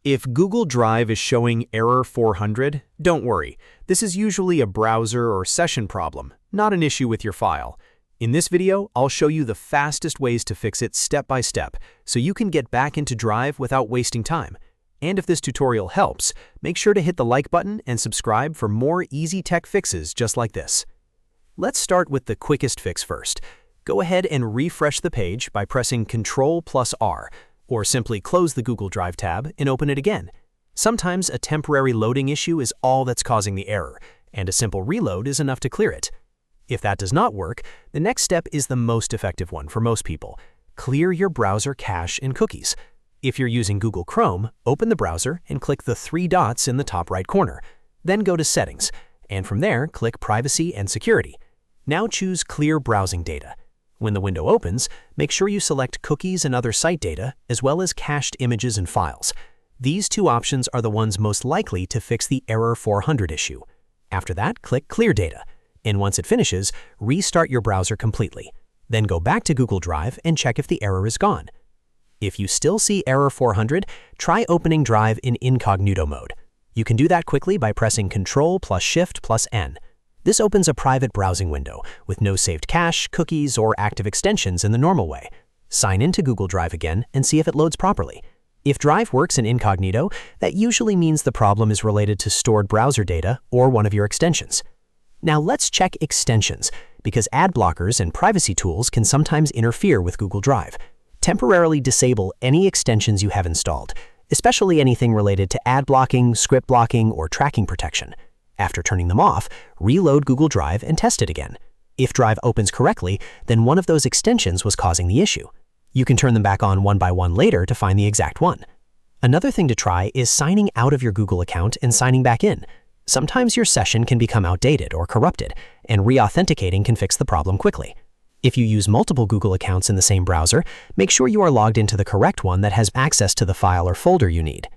If Google Drive is showing error 400, don't worry. This is usually a browser or session problem, not an issue with your file. In this video, I'll show you the fastest ways to fix it step by step, so you can get back into Drive without wasting time. And if this tutorial helps, make sure to hit the like button and subscribe for more easy tech fixes just like this. Let's start with the quickest fix first. Go ahead and refresh the page by pressing Ctrl+R, or simply close the Google Drive tab and open it again. Sometimes a temporary loading issue is all that's causing the error, and a simple reload is enough to clear it. If that does not work, the next step is the most effective one for most people. Clear your browser cache and cookies. If you're using Google Chrome, open the browser and click the three dots in the top right corner. Then go to Settings, and from there, click Privacy and Security. Now choose Clear Browsing Data. When the window opens, make sure you select cookies and other site data, as well as cached images and files. These two options are the ones most likely to fix the error 400 issue. After that, click Clear Data, and once it finishes, restart your browser completely. Then go back to Google Drive and check if the error is gone. If you still see error 400, try opening Drive in Incognito Mode. You can do that quickly by pressing Ctrl+Shift+N. This opens a private browsing window with no saved cache, cookies, or active extensions in the normal way. Sign into Google Drive again and see if it loads properly. If Drive works in incognito, that usually means the problem is related to stored browser data or one of your extensions. Now let's check extensions, because ad blockers and privacy tools can sometimes interfere with Google Drive. Temporarily disable any extensions you have installed, especially anything related to ad blocking, script blocking, or tracking protection. After turning them off, reload Google Drive and test it again. If Drive opens correctly, then one of those extensions was causing the issue. You can turn them back on one by one later to find the exact one. Another thing to try is signing out of your Google account and signing back in. Sometimes your session can become outdated or corrupted, and re-authenticating can fix the problem quickly. If you use multiple Google accounts in the same browser, make sure you are logged into the correct one that has access to the file or folder you need.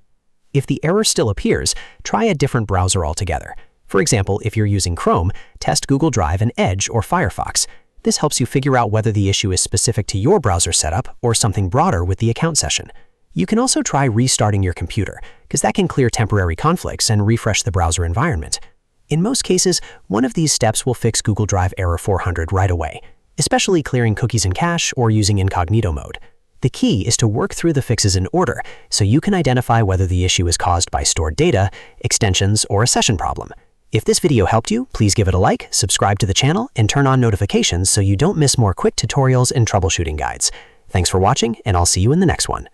If the error still appears, try a different browser altogether. For example, if you're using Chrome, test Google Drive in Edge or Firefox. This helps you figure out whether the issue is specific to your browser setup or something broader with the account session. You can also try restarting your computer, because that can clear temporary conflicts and refresh the browser environment. In most cases, one of these steps will fix Google Drive error 400 right away, especially clearing cookies and cache or using incognito mode. The key is to work through the fixes in order so you can identify whether the issue is caused by stored data, extensions, or a session problem. If this video helped you, please give it a like, subscribe to the channel, and turn on notifications so you don't miss more quick tutorials and troubleshooting guides. Thanks for watching, and I'll see you in the next one.